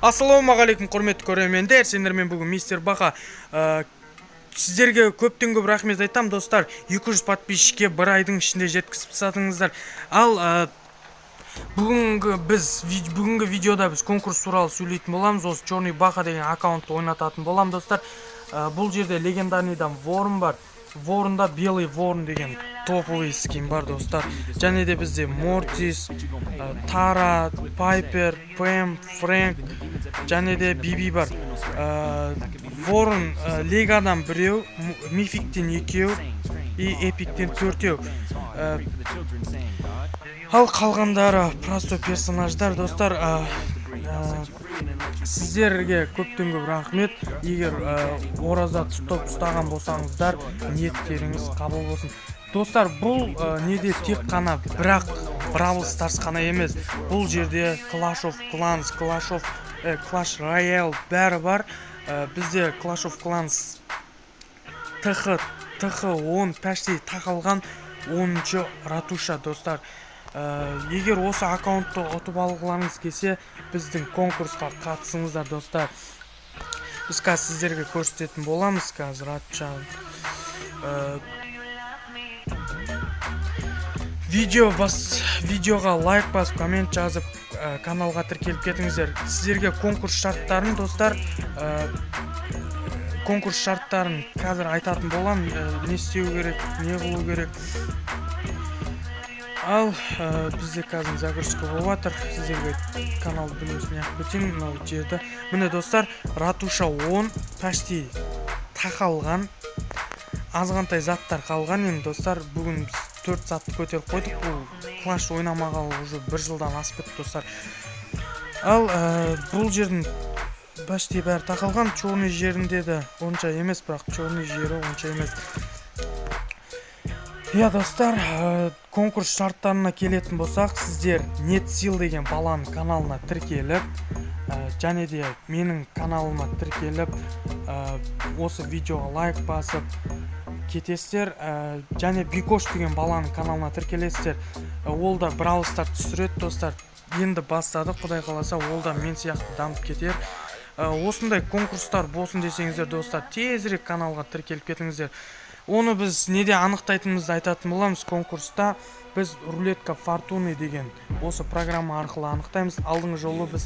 Ассалаумағалейкум құрметті көрермендер, сендермен бүгін мистер Баха сіздерге көптен көп рахмет айтам достар. 200 подписчикке бір айдың ішінде жеткізіп тастадыңыздар. Ал бүгінгі видеода біз конкурс туралы сөйлейтін боламыз. Осы Черный Баха деген аккаунтты ойнататын болам достар. Бұл жерде легендарныйдан ворон бар. Воронда белый ворон деген топовый скин бар достар. Және де бізде Мортис, Тара, Пайпер, Пэм, Фрэнк, және де Биби бар. Ворон легадан біреу, мификтен екеу и эпиктен төртеу. Ал қалғандары просто персонаждар достар. Сіздерге көптен көп рахмет. Егер ораза тұтып ұстаған болсаңыздар, ниеттеріңіз қабыл болсын. Достар, бұл неде тек қана бірақ Brawl Stars қана емес. Бұл жерде Clash of Clans, Clash Royale бәрі бар. Бізде Clash of Clans TH10 пәштей тақалған 10-ші ратуша достар. Егер осы аккаунтты ұтып алғыларыңыз келсе, біздің конкурсқа қатысыңыздар достар. Біз қазір сіздерге көрсететін боламыз. Қазір видеоға лайк басып, коммент жазып, каналға тіркеліп кетіңіздер. Сіздерге конкурс шарттарын достар, конкурс шарттарын қазір айтатын болам. Не істеу керек, не қылу керек. Ал бізде қазір загрузка болып жатыр. Сіздерге каналды білмесіне өтейін мынау жерді. Міне достар, ратуша 10 пәштей тақалған, азғантай заттар қалған. Енді достар, бүгін біз 4 затты көтеріп қойдық. Бұл клаш ойнамағалы уже 1 жылдан асып кетті достар. Ал бұл жердің пәштей бәрі тақалған. Черный жерінде де онша емес, бірақ черный жері онша емес. Достар, конкурс шарттарына келетін болсақ, сіздер NetSeal деген баланың каналына тіркеліп, және де менің каналыма тіркеліп, осы видеоға лайк басып кетесіздер. Және Бикош деген баланың каналына тіркелесіздер. Ол да Brawl Stars түсіреді достар. Енді бастады, құдай қаласа, ол да мен сияқты дамып кетер. Осындай конкурстар болсын десеңіздер достар, тезірек каналға тіркеліп кетіңіздер. Оны біз неде анықтайтынымызды айтатын боламыз. Конкурста біз рулетка фортуны деген осы программа арқылы анықтаймыз. Алдыңғы жолы біз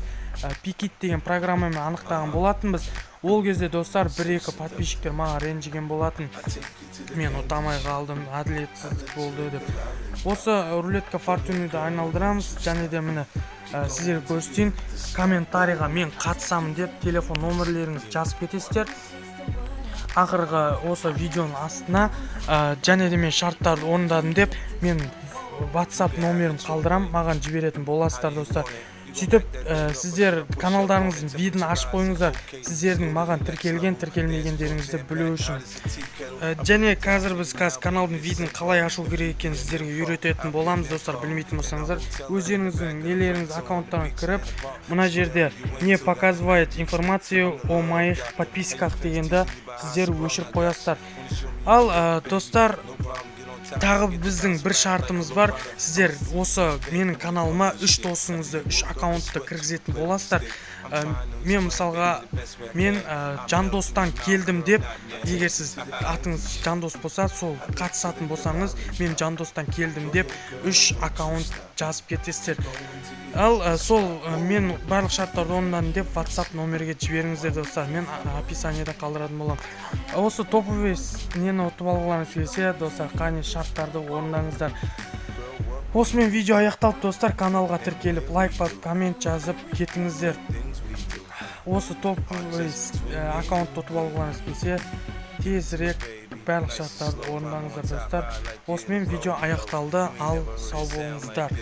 пикет деген программамен анықтаған болатынбыз. Ол кезде достар 1-2 подписчиктер маған ренжіген болатын. Мен ұтамай қалдым, әділетсіздік болды деп. Осы рулетка фортуныды айналдырамыз. Және де міне сіздерге көрсетейін. Комментарийға мен қатысамын деп телефон номерлеріңіз жазып кетесіздер. Ақырғы осы видеоның астына және де мен шарттарды орындадым деп мен WhatsApp номерін қалдырам, маған жіберетін боласыздар достар. Сөйтіп сіздер каналдарыңыздың видін ашып қойыңыздар, сіздердің маған тіркелмегендеріңізді білу үшін. Және қазір біз каналдың видін қалай ашу керек екенін сіздерге үйрететін боламыз достар. Білмейтін болсаңыздар, өздеріңіздің нелеріңіз аккаунттарына кіріп, мына жерде не показывает информацию о моих подписках дегенді сіздер өшіріп қоясыздар. Ал достар, тағы біздің бір шартымыз бар. Сіздер осы менің каналыма 3 досыңызды, 3 аккаунтты кіргізетін боласыздар. Мен мысалға, мен Жандостан келдім деп, егер сіз атыңыз Жандос болса, сол қатысатын болсаңыз, мен Жандостан келдім деп 3 аккаунт жазып кетесіздер. Ал сол мен барлық шарттарды орындадым деп WhatsApp номерге жіберіңіздер достар. Мен описаниеда қалдыратын болам. Осы топовый нені ұтып алғыларыңыз келсе достар, қане шарттарды орындаңыздар. Осымен видео аяқталды достар. Каналға тіркеліп, лайк басып, коммент жазып кетіңіздер. Осы топовый аккаунтты ұтып алғыларыңыз келсе, тезірек барлық шарттарды орындаңыздар достар. Осымен видео аяқталды. Ал сау болыңыздар.